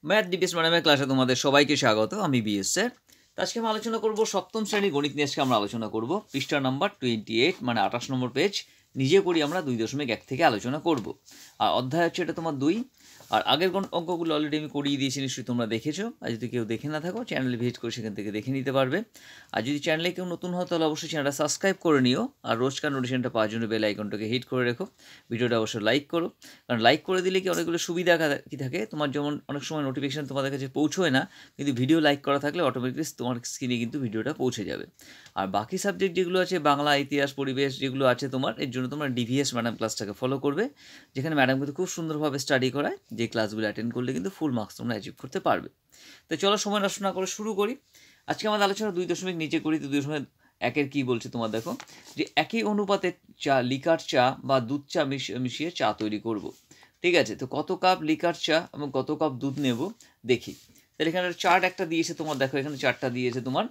Math DPS ম্যাডামের ক্লাসে তোমাদের সবাইকে স্বাগত। আমি বিএস স্যার। আজকে আমরা আলোচনা করব সপ্তম শ্রেণী গণিত নিয়ে। আজকে আমরা আলোচনা করব পৃষ্ঠা নাম্বার 28 মানে 28 নম্বর পেজ। নিজে করি আমরা 2.1 থেকে আলোচনা করব। আর অধ্যায় হচ্ছে এটা তোমার 2। আর আগের অঙ্কগুলো অলরেডি আমি করিয়ে দিয়েছি, নিশ্চয়ই তোমরা দেখেছো। আর যদি কেউ দেখে না থাকো চ্যানেলে ভিজিট করে সেখান থেকে দেখে নিতে পারবে। আর যদি চ্যানেলে কেউ নতুন হয় তাহলে অবশ্যই চ্যানেলটা সাবস্ক্রাইব করে নিও। আর রোজকার নোটিফিকেশনটা পাওয়ার জন্য বেল আইকনটাকে হিট করে রেখো। ভিডিওটা অবশ্যই লাইক করো, কারণ লাইক করে দিলে কি অনেকগুলো সুবিধা কি থাকে তোমার। যেমন অনেক সময় নোটিফিকেশান তোমাদের কাছে পৌঁছয় না, কিন্তু ভিডিও লাইক করা থাকলে অটোমেটিকলি তোমার স্ক্রিনে কিন্তু ভিডিওটা পৌঁছে যাবে। আর বাকি সাবজেক্ট যেগুলো আছে, বাংলা, ইতিহাস, পরিবেশ যেগুলো আছে তোমার, এর জন্য তোমরা ডিভিএস ম্যাডাম ক্লাসটাকে ফলো করবে, যেখানে ম্যাডাম কিন্তু খুব সুন্দরভাবে স্টাডি করায়। যে ক্লাসগুলো অ্যাটেন্ড করলে কিন্তু ফুল মার্কস তোমরা অ্যাচিভ করতে পারবে। তো চলো সময় নষ্ট না করে শুরু করি। আজকে আমাদের আলোচনা 2.1 নিচে করি। তো 2.1 কী বলছে তোমার দেখো, যে একই অনুপাতে চা, লিকার চা বা দুধ চা মিশিয়ে চা তৈরি করব। ঠিক আছে, তো কত কাপ লিকার চা এবং কত কাপ দুধ নেব দেখি। তাহলে এখানে চার্ট একটা দিয়েছে তোমার, দেখো এখানে চারটা দিয়েছে তোমার।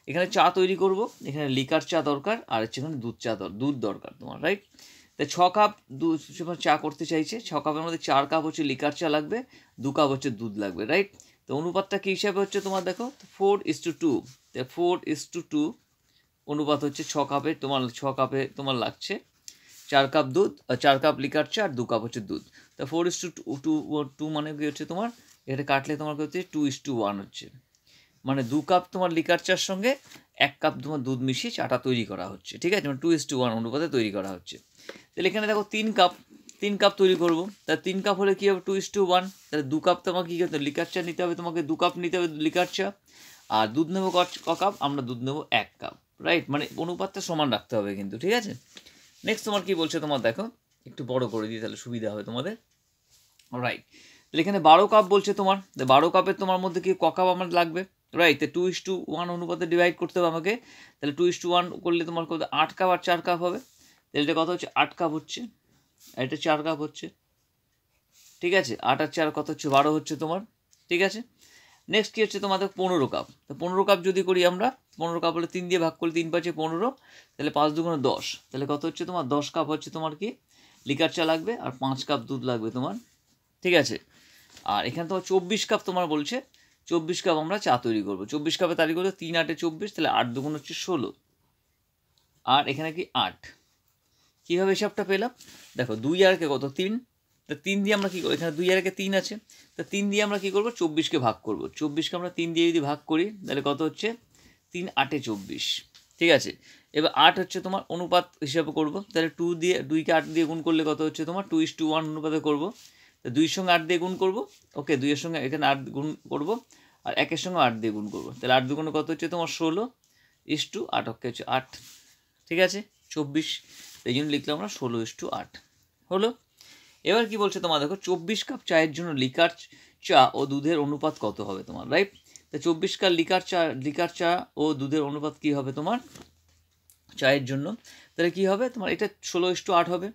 এখানে চা তৈরি করব, এখানে লিকার চা দরকার, আর হচ্ছে এখানে দুধ দরকার তোমার, রাইট। তাই 6 কাপ দুধ চা করতে চাইছে। 6 কাপের মধ্যে 4 কাপ হচ্ছে লিকার চা লাগবে, 2 কাপ হচ্ছে দুধ লাগবে, রাইট। তো অনুপাতটা কী হিসাবে হচ্ছে তোমার দেখো, 4:2। 4:2 অনুপাত হচ্ছে 6 কাপে তোমার লাগছে 4 কাপ দুধ, 4 কাপ লিকার চা, আর 2 কাপ হচ্ছে দুধ। তা 4:2 মানে কি হচ্ছে তোমার, এটা কাটলে তোমার কি হচ্ছে 2:1 হচ্ছে। মানে 2 কাপ তোমার লিকার চার সঙ্গে 1 কাপ তোমার দুধ মিশিয়ে চাটা তৈরি করা হচ্ছে। ঠিক আছে, মানে 2:1 অনুপাতে তৈরি করা হচ্ছে। তাহলে এখানে দেখো 3 কাপ তৈরি করবো। তা 3 কাপ হলে কী হবে, 2:1। তাহলে 2 কাপ তোমাকে কী করতে হবে, লিকার চা নিতে হবে, তোমাকে 2 কাপ নিতে হবে লিকার চা। আর দুধ নেবো ক কাপ, আমরা দুধ নেবো 1 কাপ, রাইট। মানে অনুপাতটা সমান রাখতে হবে কিন্তু, ঠিক আছে। নেক্সট তোমার কি বলছে তোমার দেখো, একটু বড় করে দিই তাহলে সুবিধা হবে তোমাদের, রাইট। তাহলে এখানে 12 কাপ বলছে তোমার। 12 কাপের তোমার মধ্যে কি ক কাপ আমার লাগবে, রাইট। তো 2:1 অনুপাতে ডিভাইড করতে হবে আমাকে। তাহলে 2:1 করলে তোমার কত, 8 কাপ আর 4 কাপ হবে। তাহলে এটা কত হচ্ছে, 8 কাপ হচ্ছে, আর এটা 4 কাপ হচ্ছে। ঠিক আছে, 8 আর 4 কত হচ্ছে, 12 হচ্ছে তোমার। ঠিক আছে, নেক্সট কী হচ্ছে তোমাদের 15 কাপ। তো 15 কাপ যদি করি আমরা, 15 কাপ হলে 3 দিয়ে ভাগ করলে 3 5 15, তাহলে 5 2 10। তাহলে কত হচ্ছে তোমার, 10 কাপ হচ্ছে তোমার কি লিকার চা লাগবে, আর 5 কাপ দুধ লাগবে তোমার। ঠিক আছে, আর এখানে তোমার 24 কাপ তোমার বলছে, 24 কাপ আমরা চা তৈরি করবো। 24 কাপে তারিখ হলো 3 8 24, তাহলে 8 2 হচ্ছে 16, আর এখানে কি 8। কীভাবে হিসাবটা পেলাম দেখো, 2 আর কে কত, 3। তা 3 দিয়ে আমরা কী করবো, এখানে 2 আর একে 3 আছে, তা 3 দিয়ে আমরা কী করবো, 24কে ভাগ করবো। 24কে আমরা 3 দিয়ে যদি ভাগ করি তাহলে কত হচ্ছে, 3 8 24। ঠিক আছে, এবার 8 হচ্ছে তোমার অনুপাত হিসাবে করবো। তাহলে 2কে 8 দিয়ে গুণ করলে কত হচ্ছে তোমার, 2:1 অনুপাতে করবো। তো 2-এর সঙ্গে 8 দিয়ে গুণ করবো, ওকে। 2-এর সঙ্গে এখানে 8 গুণ করবো, আর 1-এর সঙ্গে 8 দিয়ে গুণ করবো। তাহলে 8 2 কত হচ্ছে তোমার 16:8, ওকে হচ্ছে 8। ঠিক আছে, 24, এই জন্য লিখলাম আমরা 16:8 হলো। এবার কি বলছে তোমার দেখো, 24 কাপ চায়ের জন্য লিকার চা ও দুধের অনুপাত কত হবে তোমার, রাইট। তো 24 কাপ লিকার চা ও দুধের অনুপাত কি হবে তোমার চায়ের জন্য, তাহলে কি হবে তোমার, এটা 16:8 হবে।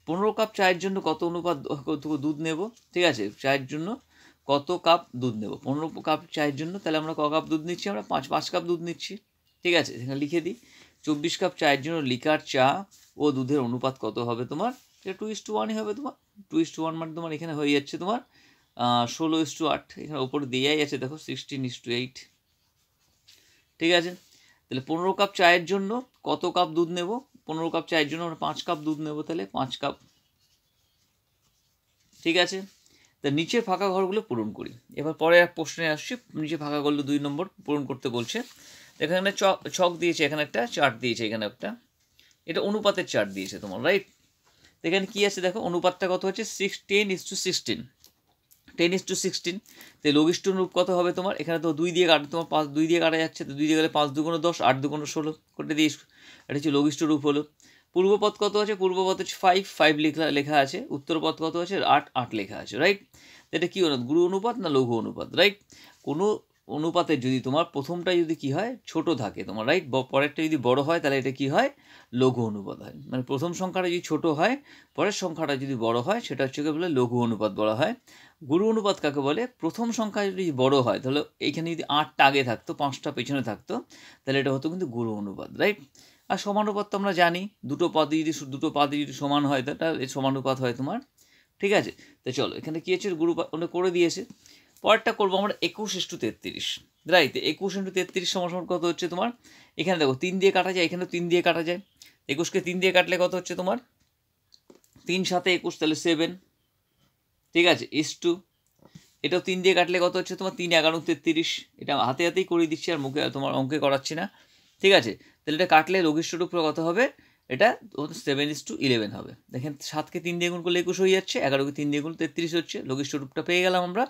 15 কাপ চায়ের জন্য কত অনুপাত দুধ নেব, ঠিক আছে, চায়ের জন্য কত কাপ দুধ নেব। 15 কাপ চায়ের জন্য তাহলে আমরা ক কাপ দুধ নিচ্ছি, আমরা 5 কাপ দুধ নিচ্ছি। ঠিক আছে, এখানে লিখে দিই, 24 কাপ চায়ের জন্য লিকার চা ও দুধের অনুপাত কত হবে তোমার, এটা 2:1 হবে তোমার। 2:1 মানে তোমার এখানে হয়ে যাচ্ছে তোমার 16:8। এখানে ওপরে দেওয়াই আছে দেখো, 16:8। ঠিক আছে, তাহলে 15 কাপ চায়ের জন্য কত কাপ দুধ নেব, 15 কাপ চায়ের জন্য আমরা 5 কাপ দুধ নেব, তাহলে 5 কাপ। ঠিক আছে, তা নিচের ফাঁকা ঘরগুলো পূরণ করি। এবার পরে এক প্রশ্নে আসছি, নিচে ফাঁকা ঘরগুলো 2 নম্বর পূরণ করতে বলছে। এখানে ছক দিয়েছে, এখানে একটা চার্ট দিয়েছে, এখানে একটা, এটা অনুপাতের চার্ট দিয়েছে তোমার, রাইট। এখানে কী আছে দেখো, অনুপাতটা কত হচ্ছে 10:16, 10:16। তো লঘিষ্ঠ রূপ কত হবে তোমার, এখানে তো 2 দিয়ে কাটা, তোমার 5 2 দিয়ে কাটা যাচ্ছে, তো 2 দিয়ে গেলে 5 2 10, 8 2 16 করে দিয়ে, এটা হচ্ছে লঘিষ্ঠ রূপ হলো। পূর্বপদ কত আছে, পূর্বপদ হচ্ছে 5 লেখা আছে, উত্তরপদ কত আছে 8 লেখা আছে, রাইট। এটা কী অনুপাত, গুরু অনুপাত না লঘু অনুপাত, রাইট। কোনো অনুপাতের যদি তোমার প্রথমটা যদি কী হয়, ছোট থাকে তোমার, রাইট, পরেরটা যদি বড় হয় তাহলে এটা কী হয়, লঘু অনুপাত হয়। মানে প্রথম সংখ্যাটা যদি ছোট হয়, পরের সংখ্যাটা যদি বড় হয়, সেটা হচ্ছে বলে লঘু অনুপাত বলা হয়। গুরু অনুপাত কাকে বলে, প্রথম সংখ্যা যদি বড় হয়, তাহলে এইখানে যদি 8টা আগে থাকতো, 5টা পেছনে থাকতো, তাহলে এটা হতো কিন্তু গুরু অনুপাত, রাইট। আর সমানুপাত তো আমরা জানি, দুটো পাদই যদি সমান হয় তাহলে সমানুপাত হয় তোমার। ঠিক আছে, তো চলো এখানে কী আছে, করে দিয়েছে। পরেরটা করবো আমরা 21:33, রাইট। 21:33 সমান কত হচ্ছে তোমার, এখানে দেখো 3 দিয়ে কাটা যায়, এখানেও 3 দিয়ে কাটা যায়। 21কে 3 দিয়ে কাটলে কত হচ্ছে তোমার 3 7 21, তাহলে 7, ঠিক আছে, ইস টু এটাও 3 দিয়ে কাটলে কত হচ্ছে তোমার 3 11 33, এটা হাতে হাতেই করে দিচ্ছি আর মুখে তোমার অঙ্কে করাচ্ছি না, ঠিক আছে। তাহলে এটা কাটলে লঘিষ্ঠ রূপ কত হবে, এটা 7:11 হবে। দেখেন 7কে 3 দিয়ে গুণ করলে 21 হয়ে যাচ্ছে, 11কে 3 দিয়ে গুণ 33 হচ্ছে, লঘিষ্ঠ রূপটা পেয়ে গেলাম আমরা।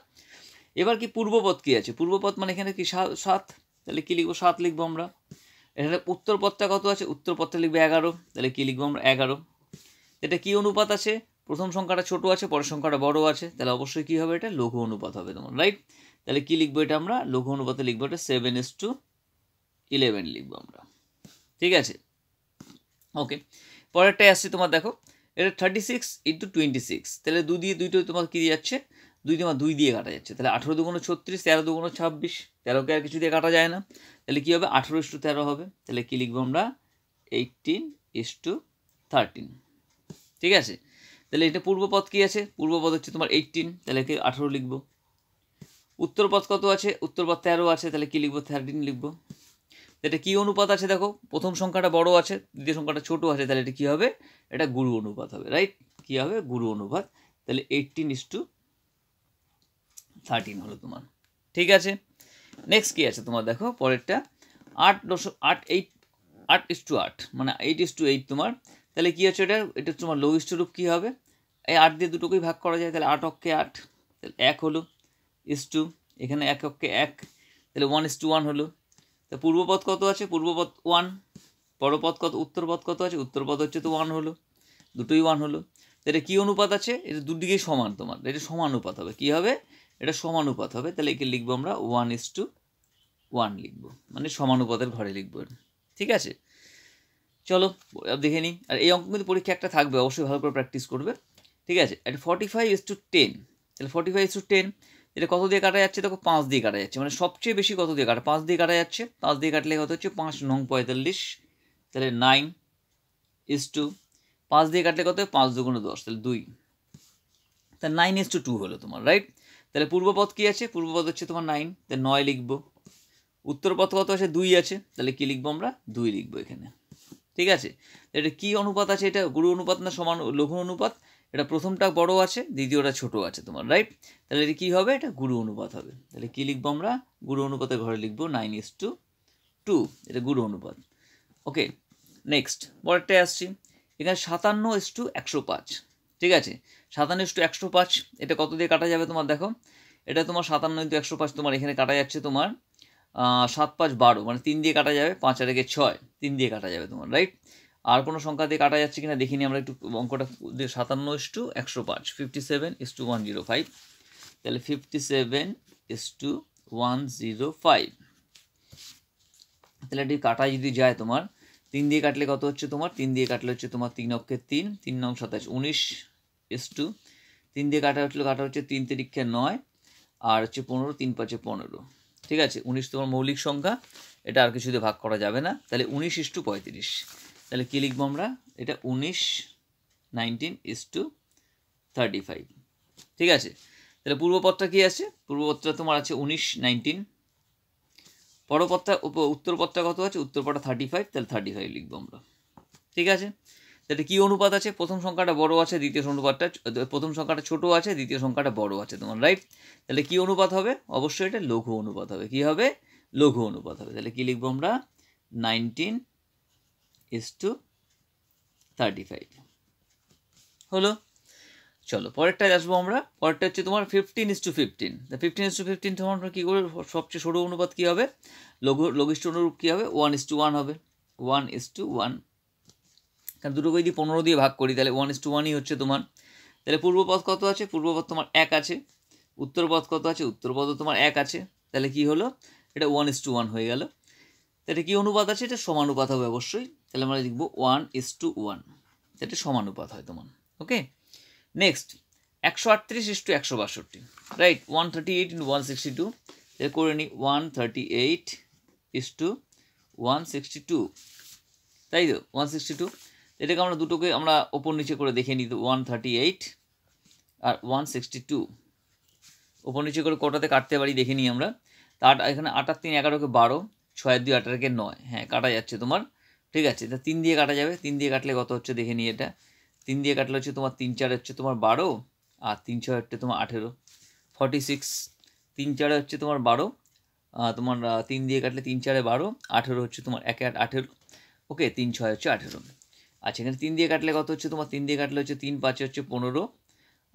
এবার কি পূর্বপদ কি আছে, পূর্বপদ মানে এখানে কি 7, তাহলে কি লিখবো 7 লিখবো আমরা। এখানে উত্তরপদটা কত আছে, উত্তরপদটা লিখবে 11, তাহলে কি লিখবো আমরা 11। এটা কি অনুপাত আছে, প্রথম সংখ্যাটা ছোট আছে পরের সংখ্যাটা বড় আছে, তাহলে অবশ্যই কি হবে, এটা লঘু অনুপাত হবে তোমার, রাইট। তাহলে কি লিখবো এটা আমরা, লঘু অনুপাতে লিখবো এটা 7:11 লিখবো আমরা, ঠিক আছে। ওকে, পরেরটাই আসছে তোমার, দেখো এটা 36:26, তাহলে 2 দিয়ে 2টো তোমার কি যাচ্ছে, 2 তোমার 2 দিয়ে কাটা যাচ্ছে, তাহলে 18 দুগুণ 36, 13 দুগুণ 26, 13কে আর কিছু দিয়ে কাটা যায় না, তাহলে কি হবে 18:13 হবে। তাহলে কি লিখবো আমরা 18:13, ঠিক আছে। তাহলে এটা পূর্বপদ কি আছে, পূর্বপদ হচ্ছে তোমার 18, তাহলে কি 18 লিখবো। উত্তরপদ কত আছে, উত্তরপদ 13 আছে, তাহলে কি লিখবো 13 লিখবো। এটা কি অনুপাত আছে, দেখো প্রথম সংখ্যাটা বড় আছে দ্বিতীয় সংখ্যাটা ছোট আছে, তাহলে এটা কি হবে, এটা গুরু অনুপাত হবে, রাইট। কি হবে, গুরু অনুপাত। তাহলে 18:13 হলো তোমার, ঠিক আছে। নেক্সট কি আছে তোমার, দেখো পরেরটা 8:8 মানে 8:8 তোমার, তাহলে কি হচ্ছে এটা তোমার লঘিষ্ঠ রূপ কি হবে, এই 8 দিয়ে দুটোকেই ভাগ করা যায়, তাহলে 8 অক্ষে 8, তাহলে 1 হলো, ইস টু এখানে 1 অক্ষে 1, তাহলে 1:1 হলো। তা পূর্বপদ কত আছে, পূর্বপদ 1, পরপদ কত, উত্তরপদ কত আছে, উত্তরপদ হচ্ছে তো 1 হলো, দুটোই 1 হলো। তো এটা কী অনুপাত আছে, এটা দুদিকেই সমান তোমার, এটা সমানুপাত হবে, কি হবে, এটা সমানুপাত হবে। তাহলে একে লিখবো আমরা 1:1 লিখবো, মানে সমানুপাতের ঘরে লিখবো, ঠিক আছে। চলো দেখে নিই, আর এই অঙ্ক কিন্তু পরীক্ষা একটা থাকবে, অবশ্যই ভালো করে প্র্যাকটিস করবে, ঠিক আছে। এটা 45:10, তাহলে 45:10 এটা কত দিয়ে কাটা যাচ্ছে, দেখো 5 দিয়ে কাটা যাচ্ছে, মানে সবচেয়ে বেশি কত দিয়ে কাটা, 5 দিয়ে কাটা যাচ্ছে, 5 দিয়ে কাটলে কত হচ্ছে 5 নং 45, তাহলে 9:2, 5 দিয়ে কাটলে কত, 5 দুগুণ 10, তাহলে 2, তাহলে 9:2 হলো তোমার, রাইট। তাহলে পূর্বপদ কি আছে, পূর্বপদ হচ্ছে তোমার 9, তাহলে 9 লিখবো। উত্তরপদ কত আছে, 2 আছে, তাহলে কি লিখবো আমরা 2 লিখবো এখানে, ঠিক আছে। এটা কি অনুপাত আছে, এটা গুরু অনুপাত না সমান লঘু অনুপাত, এটা প্রথমটা বড় আছে দ্বিতীয়টা ছোট আছে তোমার, রাইট। তাহলে এটা কি হবে, এটা গুরু অনুপাত হবে। তাহলে কি লিখবো আমরা, গুরু অনুপাতের ঘরে লিখবো 9:2, এটা গুরু অনুপাত। ওকে, নেক্সট পরেরটায় আসছি, এখানে 57:105, ঠিক আছে। 57:105 এটা কত দিয়ে কাটা যাবে তোমার, দেখো এটা তোমার 57:105 তোমার এখানে কাটা যাচ্ছে তোমার 7 5 12, মানে 3 দিয়ে কাটা যাবে, 5 আর 1 6, 3 দিয়ে কাটা যাবে তোমার, রাইট। আর কোনো সংখ্যা দিয়ে কাটা যাচ্ছে কিনা দেখিনি আমরা একটু অঙ্কটা, 57:105, 57:105, তাহলে 57:105, তাহলে এটি কাটা যদি যায় তোমার 3 দিয়ে কাটলে কত হচ্ছে তোমার, 3 দিয়ে কাটলে হচ্ছে তোমার 3 অক্ষে 3, 3 9 27, 19:, 3 দিয়ে কাটা হচ্ছে 3 তিরিক্ষে 9, আর হচ্ছে 15, 3 5 15, ঠিক আছে। 19 তোমার মৌলিক সংখ্যা, এটা আর কিছু দিয়ে ভাগ করা যাবে না, তাহলে 19:35, তাহলে কী লিখবো আমরা, এটা 19:35, ঠিক আছে। তাহলে পূর্বপদটা কি আছে, পূর্বপদটা তোমার আছে 19:19, পরপদটা উত্তরপদটা কত আছে, উত্তরপদটা 35, তাহলে 35 লিখবো আমরা, ঠিক আছে। তাহলে কি অনুপাত আছে, প্রথম সংখ্যাটা বড় আছে দ্বিতীয় অনুপাতটা, প্রথম সংখ্যাটা ছোট আছে দ্বিতীয় সংখ্যাটা বড় আছে তোমার, রাইট। তাহলে কি অনুপাত হবে, অবশ্যই এটা লঘু অনুপাত হবে, কি হবে, লঘু অনুপাত হবে। তাহলে কি লিখবো আমরা 19:35 হলো। চলো পরেরটায় আসবো আমরা, পরেরটা হচ্ছে তোমার 15:15, 15:15 তোমার কী করে, সবচেয়ে ছোটো অনুপাত কী হবে, লঘিষ্ঠ অনুরূপ কী হবে, 1:1 হবে, 1:1, কারণ দুটোকে যদি 15 দিয়ে ভাগ করি তাহলে 1:1ই হচ্ছে তোমার। তাহলে পূর্বপদ কত আছে, পূর্বপদ তোমার 1 আছে, উত্তরপদ কত আছে, উত্তরপদও তোমার 1 আছে, তাহলে কি হলো, এটা 1:1 হয়ে গেল। এটা কি অনুপাত আছে, এটা সমানুপাত হবে অবশ্যই, তাহলে আমরা লিখবো 1:1, এটা সমানুপাত হয় তোমার। ওকে, নেক্সট 138:162, রাইট। 138:162, তাহলে করে নিই 138:162, তাই তো 162, এটাকে আমরা দুটোকে আমরা ওপর নিচে করে দেখে নিই, তো 138 আর 162, ওপর নিচে করে কটাতে কাটতে পারি দেখে নিই আমরা। তার এখানে 8 আর 3 11কে 12, 6 আর 2 18কে 9, হ্যাঁ কাটা যাচ্ছে তোমার, ঠিক আছে। তা 3 দিয়ে কাটা যাবে, 3 দিয়ে কাটলে কত হচ্ছে দেখে নিই এটা। 3 দিয়ে কাটলে হচ্ছে তোমার 3 4 হচ্ছে তোমার 12, আর 3 6 হচ্ছে তোমার 18, 46। 3 4 হচ্ছে তোমার 12, তোমার 3 দিয়ে কাটলে 3 4 12, 18 হচ্ছে তোমার 1 8 18, ওকে। 3 6 হচ্ছে 18। আচ্ছা এখানে 3 দিয়ে কাটলে কত হচ্ছে তোমার, 3 দিয়ে কাটলে হচ্ছে 3 5 হচ্ছে 15,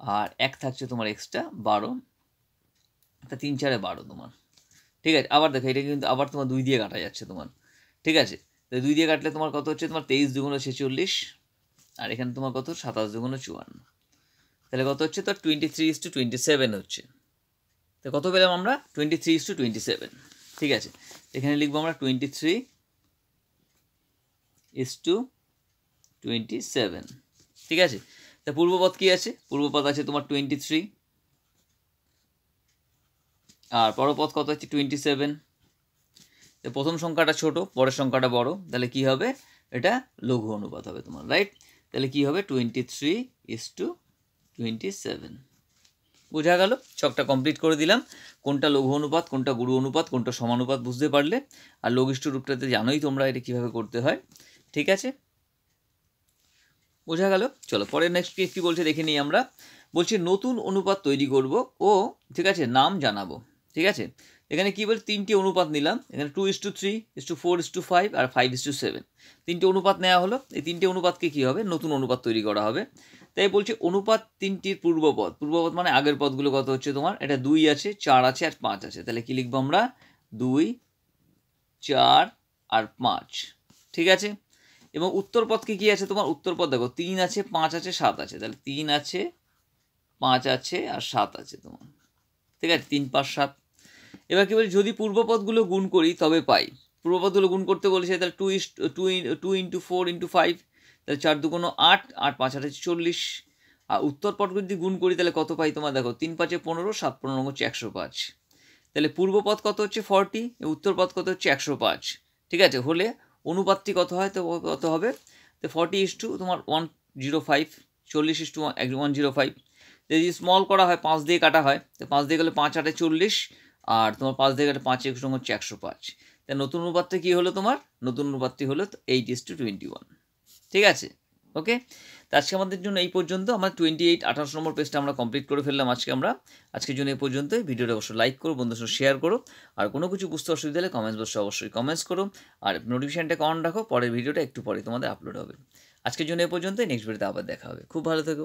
আর 1 থাকছে তোমার এক্সট্রা 12, তা 3 4 12 তোমার, ঠিক আছে। আবার দেখো এটা কিন্তু আবার তোমার 2 দিয়ে কাটা যাচ্ছে তোমার, ঠিক আছে। তো 2 দিয়ে কাটলে তোমার কত হচ্ছে তোমার 23 2 46, আর এখানে তোমার কত 27 2 54, তাহলে কত হচ্ছে তোর 23:27 হচ্ছে। তো কত পেলাম আমরা 23:27, ঠিক আছে। এখানে লিখবো আমরা 23:27, ঠিক আছে। তা পূর্বপদ কি আছে, পূর্বপদ আছে তোমার 23, আর পরপদ কত হচ্ছে 27। তো প্রথম সংখ্যাটা ছোট, পরের সংখ্যাটা বড়, তাহলে কি হবে, এটা লঘু অনুপাত হবে তোমার, রাইট। তাহলে কি হবে 23:27, বোঝা গেল। ছকটা কমপ্লিট করে দিলাম, কোনটা লঘু অনুপাত, কোনটা গুরু অনুপাত, কোনটা সমানুপাত বুঝতে পারলে। আর লঘিষ্ঠ রূপটাতে জানোই তোমরা এটা কীভাবে করতে হয়, ঠিক আছে, বোঝা গেল। চলো পরের নেক্সট কি বলছে দেখে নিই আমরা। বলছে নতুন অনুপাত তৈরি করব ও, ঠিক আছে, নাম জানাবো, ঠিক আছে। এখানে কি বলছে 3টে অনুপাত নিলাম, এখানে 2:3, 4:5 আর 5:7, 3টে অনুপাত নেওয়া হলো। এই 3টে অনুপাতকে কী হবে, নতুন অনুপাত তৈরি করা হবে। তাই বলছে অনুপাত 3টির পূর্বপদ, পূর্বপদ মানে আগের পদগুলো কত হচ্ছে তোমার, এটা 2 আছে, 4 আছে আর 5 আছে। তাহলে কি লিখবো আমরা, 2 4 আর 5, ঠিক আছে। এবং উত্তরপদকে কি আছে তোমার, উত্তরপদ দেখো 3 আছে, 5 আছে, 7 আছে। তাহলে 3 আছে, 5 আছে আর 7 আছে তোমার, ঠিক আছে, 3 5 7। এবার কি বলি, যদি পূর্বপদগুলো গুণ করি তবে পাই। পূর্বপদগুলো গুণ করতে বলেছে, তাহলে 2 × 4 × 5, তাহলে 4 2 8, 8 5 8 40। আর উত্তরপদগুলো যদি গুণ করি তাহলে কত পাই তোমার, দেখো 3 5 15, 7 15 হচ্ছে 105। তাহলে পূর্বপদ কত হচ্ছে 40, উত্তরপদ কত হচ্ছে 105, ঠিক আছে। হলে অনুপাতটি কত হয়, তো কত হবে, তো 40 তোমার 105, 40:105। যদি স্মল করা হয় 5 দিয়ে কাটা হয়, তো 5 দিয়ে গেলে 5 8 40, আর তোমার 5 দিয়ে গেলে 5 1 হচ্ছে 105। তাই নতুন অনুপাতটা কী হলো তোমার, নতুন অনুপাতটি হলো 8:21, ঠিক আছে, ওকে। তো আজকে আমাদের জন্য এই পর্যন্ত, আমার 28 নম্বর পেজটা আমরা কমপ্লিট করে ফেললাম আজকের জন্য এই পর্যন্তই। ভিডিওটা অবশ্যই লাইক করো, বন্ধুদের সাথে শেয়ার করো, আর কোনো কিছু বুঝতে অসুবিধা হলে কমেন্টস বক্সে অবশ্যই কমেন্টস করো, আর নোটিফিকেশনটাকে অন রাখো, পরের ভিডিওটা একটু পরে তোমাদের আপলোড হবে। আজকের জন্য এই পর্যন্তই, নেক্সট ভিডিওতে আবার দেখা হবে। খুব ভালো থেকো।